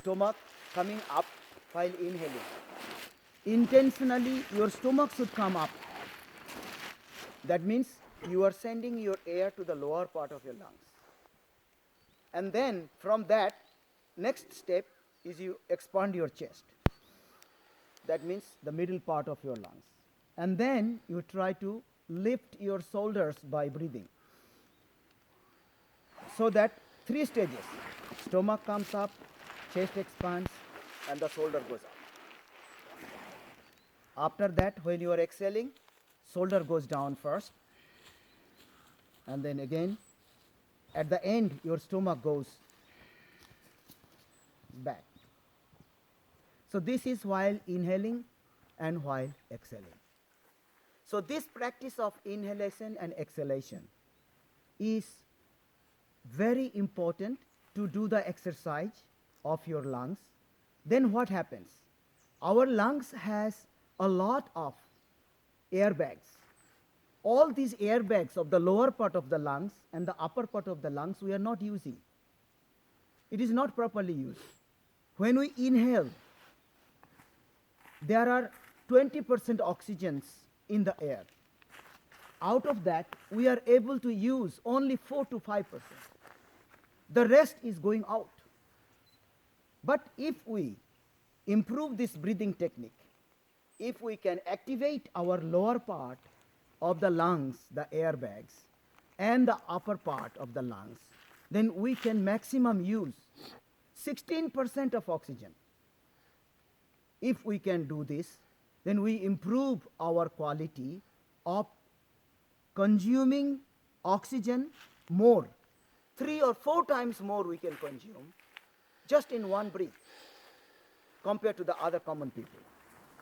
stomach coming up while inhaling. Intentionally, your stomach should come up. That means you are sending your air to the lower part of your lungs. And then from that, next step is you expand your chest. That means the middle part of your lungs. And then you try to lift your shoulders by breathing. So that three stages: stomach comes up, chest expands, and the shoulder goes up. After that, when you are exhaling, shoulder goes down first, and then again, at the end, your stomach goes back. So this is while inhaling and while exhaling. So this practice of inhalation and exhalation is very important to do the exercise of your lungs. Then what happens? Our lungs has a lot of airbags. All these airbags of the lower part of the lungs and the upper part of the lungs we are not using. It is not properly used. When we inhale, there are 20% oxygens in the air. Out of that, we are able to use only 4 to 5%. The rest is going out. But if we improve this breathing technique, if we can activate our lower part of the lungs, the airbags, and the upper part of the lungs, then we can maximum use 16% of oxygen. If we can do this, then we improve our quality of consuming oxygen more. 3 or 4 times more we can consume just in one breath compared to the other common people.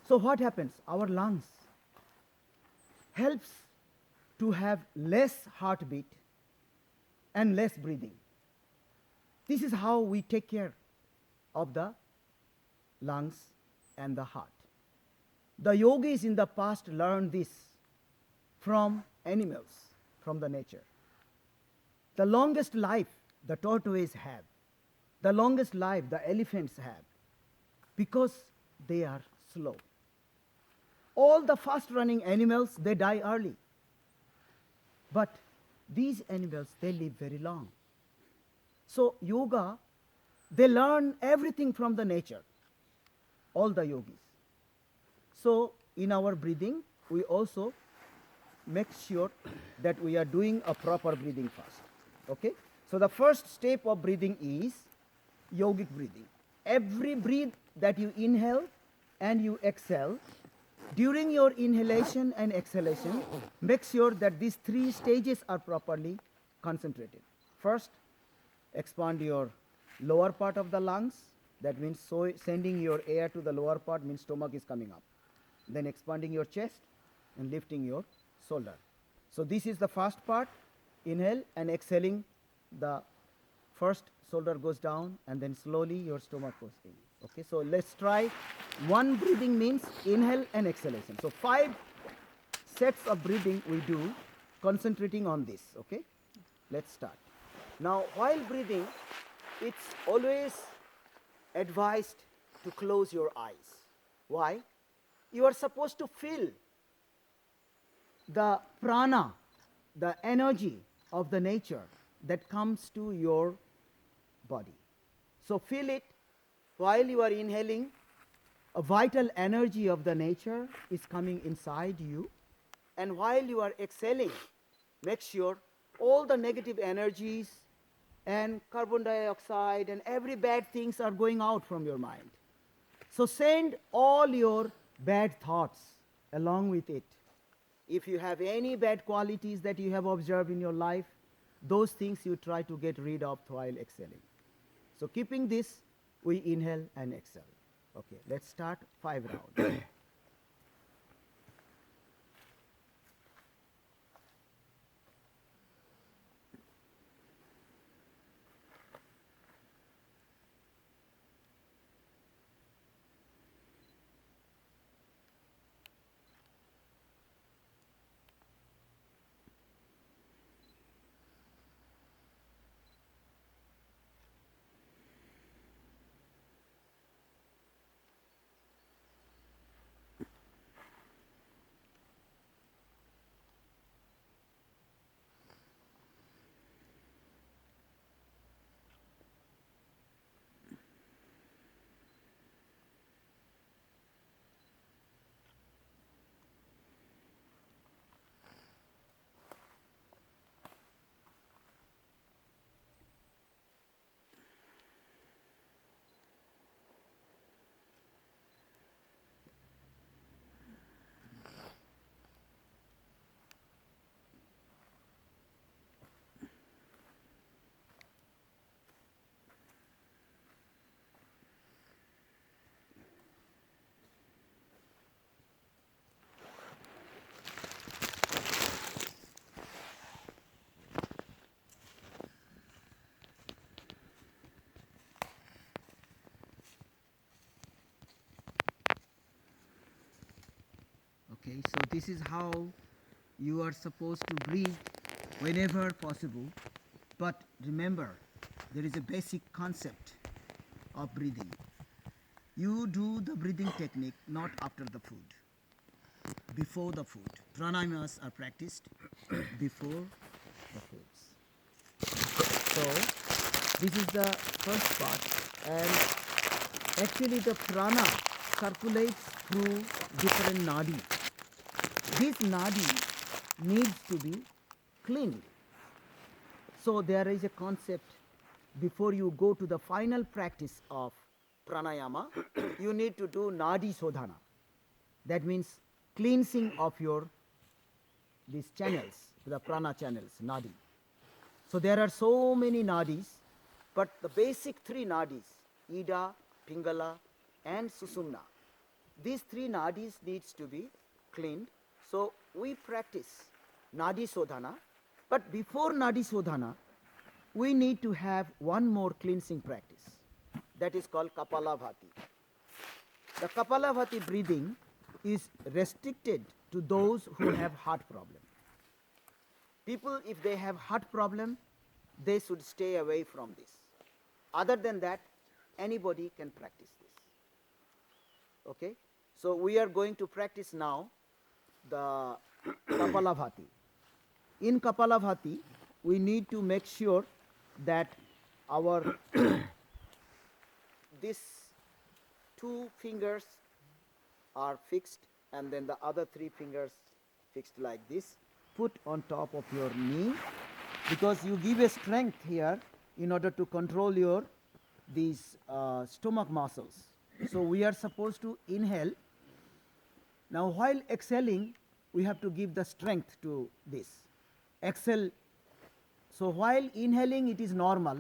So what happens? Our lungs helps to have less heartbeat and less breathing. This is how we take care of the lungs and the heart. The yogis in the past learned this from animals, from the nature. The longest life the tortoise have, the longest life the elephants have, because they are slow. All the fast running animals, they die early. But these animals, they live very long. So yoga, they learn everything from the nature, all the yogis. So in our breathing, we also make sure that we are doing a proper breathing first. Okay? So the first step of breathing is yogic breathing. Every breath that you inhale and you exhale, during your inhalation and exhalation, make sure that these 3 stages are properly concentrated. First, expand your lower part of the lungs. That means sending your air to the lower part means stomach is coming up. Then expanding your chest and lifting your shoulder. So this is the first part. Inhale and exhaling, the first shoulder goes down and then slowly your stomach goes in. Okay, so let's try. One breathing means inhale and exhalation. So 5 sets of breathing we do, concentrating on this. Okay, let's start. Now while breathing, it's always advised to close your eyes. Why? You are supposed to feel the prana, the energy of the nature that comes to your body. So feel it while you are inhaling. A vital energy of the nature is coming inside you, and while you are exhaling, make sure all the negative energies and carbon dioxide and every bad things are going out from your mind. So send all your bad thoughts along with it. If you have any bad qualities that you have observed in your life, those things you try to get rid of while exhaling. So keeping this, we inhale and exhale. Okay, let's start 5 rounds. Okay, so this is how you are supposed to breathe whenever possible. But remember, there is a basic concept of breathing. You do the breathing technique not after the food, before the food. Pranayamas are practiced before the foods. So, this is the first part, and actually the prana circulates through different nadi. This nadi needs to be cleaned. So there is a concept before you go to the final practice of pranayama, you need to do nadi sodhana. That means cleansing of your these channels, the prana channels, nadi. So there are so many nadis, but the basic three nadis, Ida, Pingala, and Susumna, these three nadis needs to be cleaned. So we practice nadi sodhana, but before nadi sodhana, we need to have one more cleansing practice. That is called Kapalabhati. The Kapalabhati breathing is restricted to those who have heart problem. People, if they have heart problem, they should stay away from this. Other than that, anybody can practice this. Okay? So we are going to practice now the Kapalabhati. In Kapalabhati, we need to make sure that our these two fingers are fixed, and then the other three fingers fixed like this. Put on top of your knee, because you give a strength here in order to control your these stomach muscles. So we are supposed to inhale. Now while exhaling, we have to give the strength to this. Exhale. So while inhaling it is normal,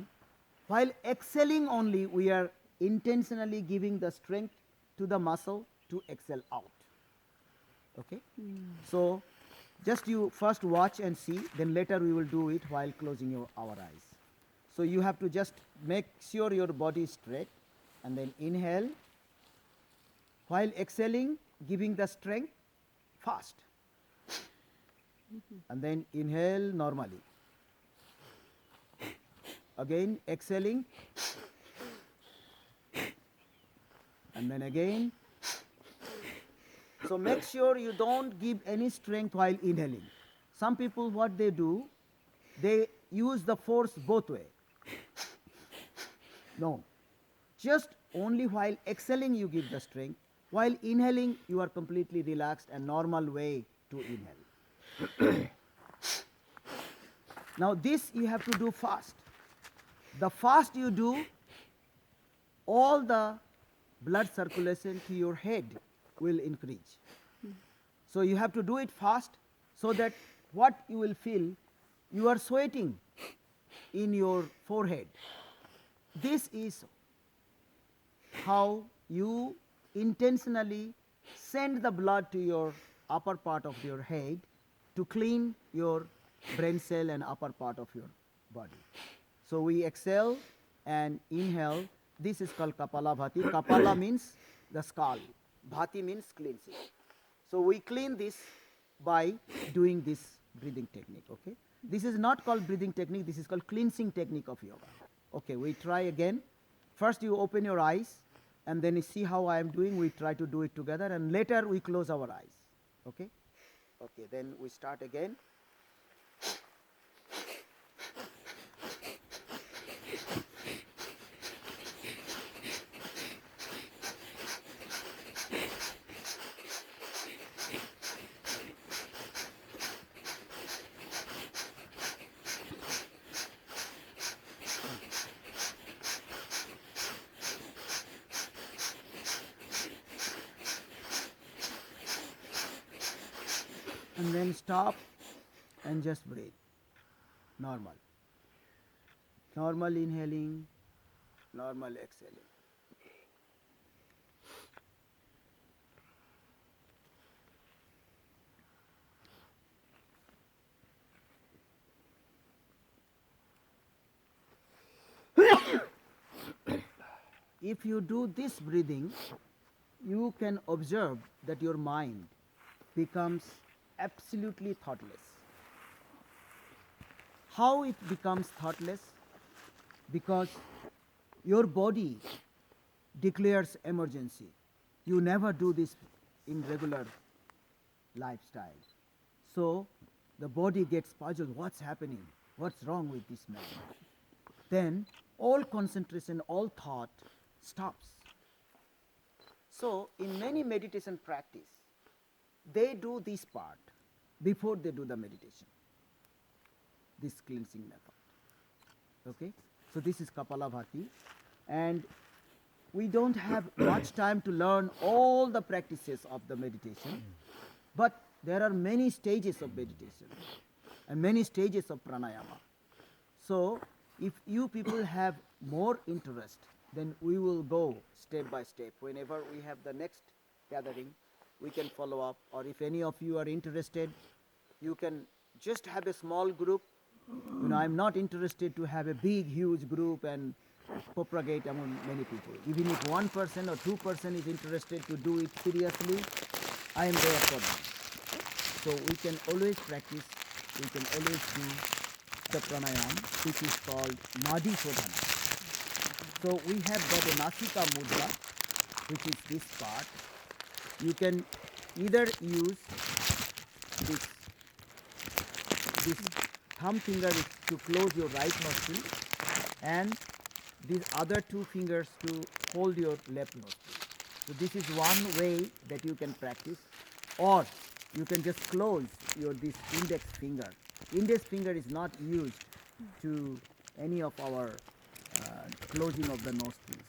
while exhaling only we are intentionally giving the strength to the muscle to exhale out. Okay? So just you first watch and see, then later we will do it while closing our eyes. So you have to just make sure your body is straight, and then inhale. While exhaling, giving the strength fast. And then inhale normally. Again exhaling. And then again. So make sure you don't give any strength while inhaling. Some people, what they do, they use the force both way. No. Just only while exhaling you give the strength. While inhaling you are completely relaxed and normal way to inhale. Now this you have to do fast. The fast you do, all the blood circulation to your head will increase. So you have to do it fast, so that what you will feel, you are sweating in your forehead. This is how you intentionally send the blood to your upper part of your head to clean your brain cell and upper part of your body. So we exhale and inhale. This is called Kapalabhati. Kapala means the skull. Bhati means cleansing. So we clean this by doing this breathing technique. Okay? This is not called breathing technique. This is called cleansing technique of yoga. Okay, we try again. First you open your eyes, and then you see how I am doing. We try to do it together, and later we close our eyes. Okay? Okay, then we start again. And then stop and just breathe. Normal. Normal inhaling, normal exhaling. If you do this breathing, you can observe that your mind becomes absolutely thoughtless. How it becomes thoughtless? Because your body declares emergency. You never do this in regular lifestyle. So the body gets puzzled, what's happening? What's wrong with this man? Then all concentration, all thought stops. So in many meditation practice, they do this part before they do the meditation, this cleansing method. Okay, so this is Kapalabhati, and we don't have much time to learn all the practices of the meditation, but there are many stages of meditation and many stages of pranayama. So if you people have more interest, then we will go step by step. Whenever we have the next gathering, we can follow up, or if any of you are interested, you can just have a small group. I'm not interested to have a big, huge group and propagate among many people. Even if 1% or 2% is interested to do it seriously, I am there for them. So we can always practice, we can always do the pranayam, which is called Nadi Shodhana. So we have got a Nasika Mudra, which is this part. You can either use this thumb finger is to close your right nostril, and these other two fingers to hold your left nostril. So this is one way that you can practice, or you can just close this index finger. Index finger is not used to any of our closing of the nostrils.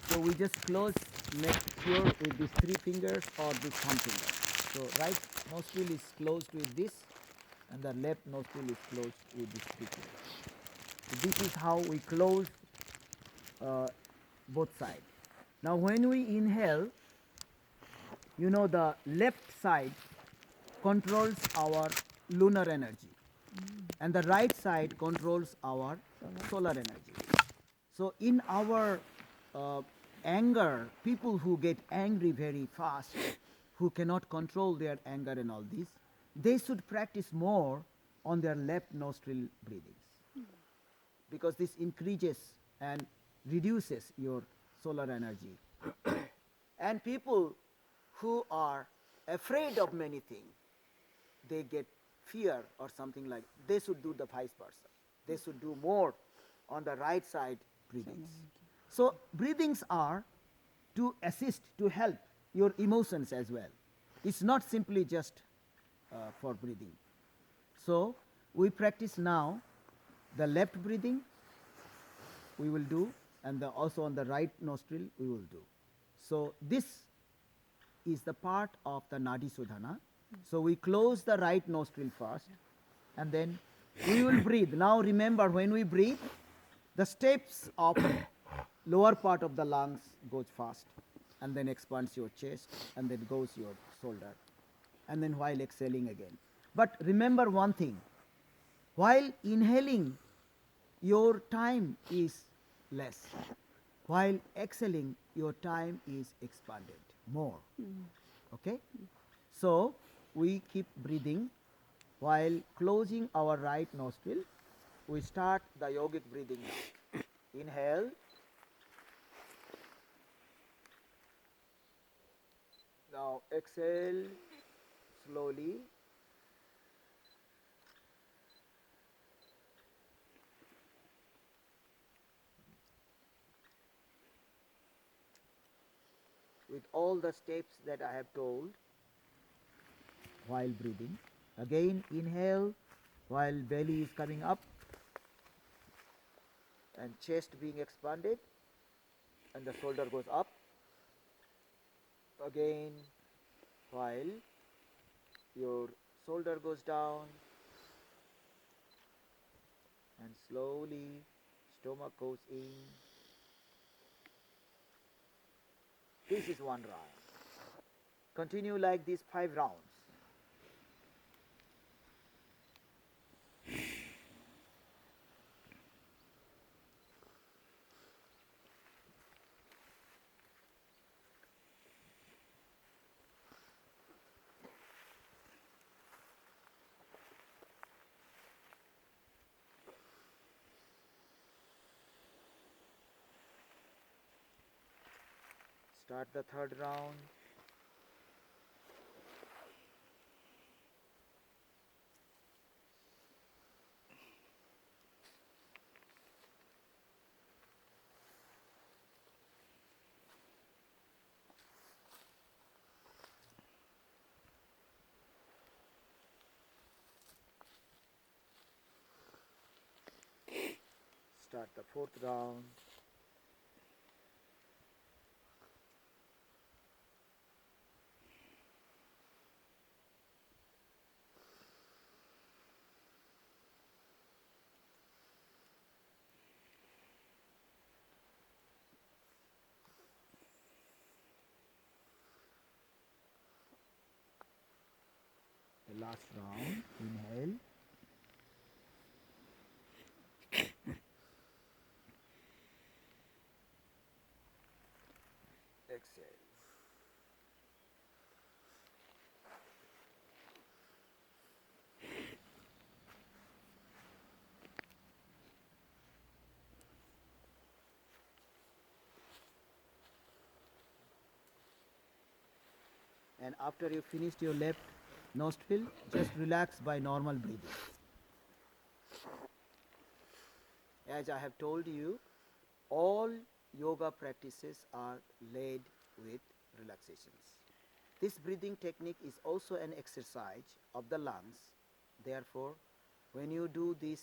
So we just close, make sure with these three fingers or this thumb finger. So right nostril is closed with this, and the left nostril is closed with this three fingers. So this is how we close both sides. Now when we inhale, the left side controls our lunar energy, and the right side controls our solar energy. So in our anger, people who get angry very fast, who cannot control their anger and all this, they should practice more on their left nostril breathings, because this increases and reduces your solar energy. And people who are afraid of many things, they get fear or something like, they should do the vice versa. They should do more on the right side breathings. So breathings are to assist, to help your emotions as well. It's not simply just for breathing. So we practice now the left breathing we will do, and also on the right nostril we will do. So this is the part of the Nadi Shodhana. So we close the right nostril first, and then we will breathe. Now remember, when we breathe, the steps of lower part of the lungs goes fast, and then expands your chest, and then goes your shoulder, and then while exhaling again. But remember one thing, while inhaling, your time is less. While exhaling, your time is expanded more. Okay? So we keep breathing. While closing our right nostril, we start the yogic breathing now. Inhale. Now exhale slowly. With all the steps that I have told while breathing. Again inhale while belly is coming up and chest being expanded, and the shoulder goes up. Again while your shoulder goes down, and slowly stomach goes in. This is one round. Continue like these 5 rounds. Start the third round. Start the fourth round. The last round. Inhale. Exhale. And after you finished your left nostril, just relax by normal breathing. As I have told you, all yoga practices are led with relaxations. This breathing technique is also an exercise of the lungs. Therefore, when you do this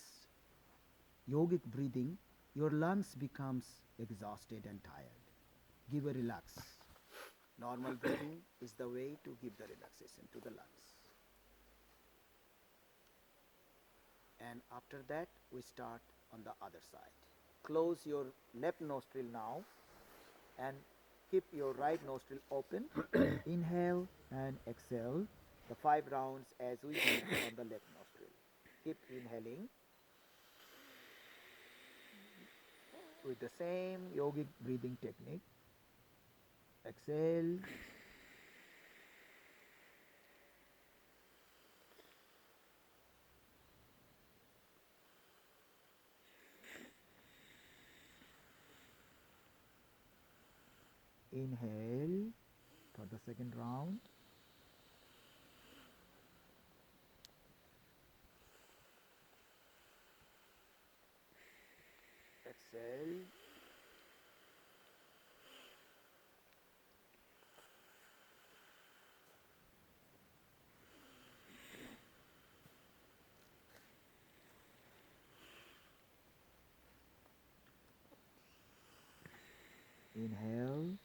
yogic breathing, your lungs becomes exhausted and tired. Give a relax. Normal breathing is the way to give the relaxation to the lungs. And after that, we start on the other side. Close your left nostril now and keep your right nostril open. Inhale and exhale the 5 rounds as we did on the left nostril. Keep inhaling with the same yogic breathing technique. Exhale. Inhale for the second round. Exhale. Inhale.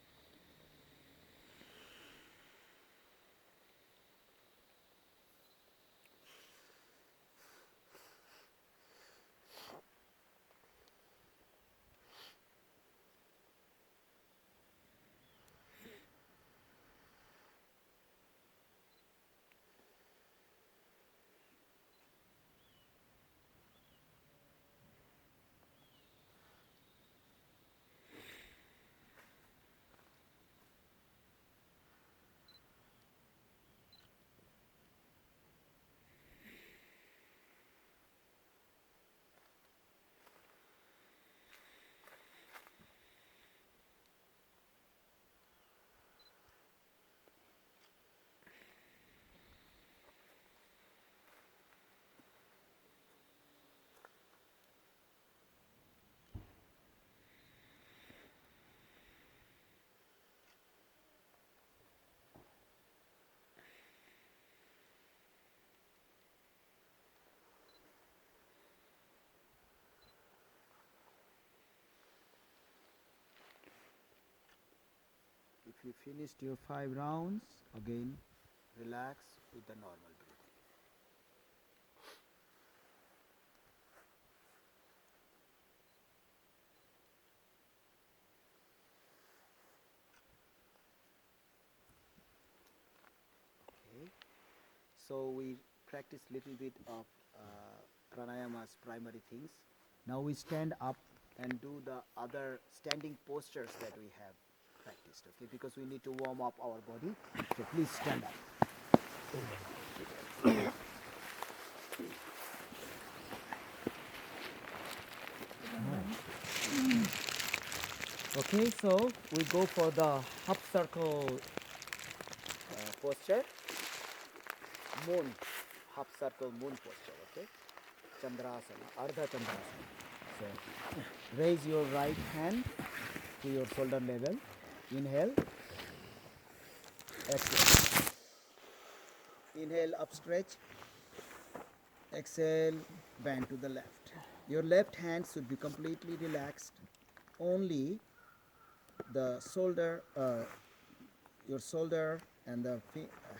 If you finished your 5 rounds, again relax with the normal breathing. Okay. So we practice little bit of pranayama's primary things. Now we stand up and do the other standing postures that we have practiced, okay, because we need to warm up our body. So please stand up. Okay, so we go for the half circle posture, moon, half circle moon posture, okay? Chandrasana, Ardha Chandrasana. So raise your right hand to your shoulder level. Inhale, exhale. Inhale, upstretch. Exhale, bend to the left. Your left hand should be completely relaxed. Only the shoulder, your shoulder and the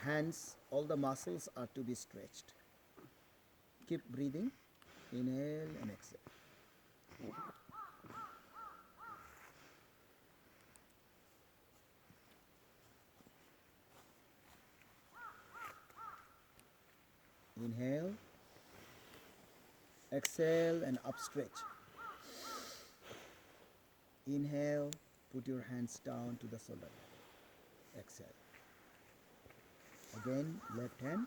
hands, all the muscles are to be stretched. Keep breathing. Inhale and exhale. Inhale, exhale and upstretch. Inhale, put your hands down to the shoulder. Exhale. Again, left hand,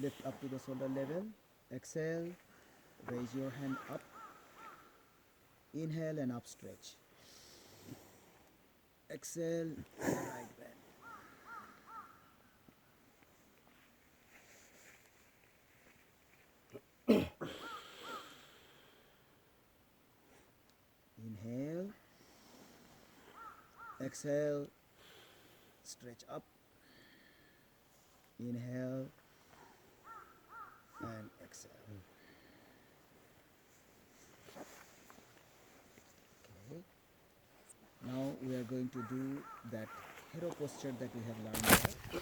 lift up to the shoulder level. Exhale, raise your hand up. Inhale and upstretch. Exhale, right bend. Inhale, exhale, stretch up. Inhale and exhale. Okay. Now we are going to do that hero posture that we have learned there.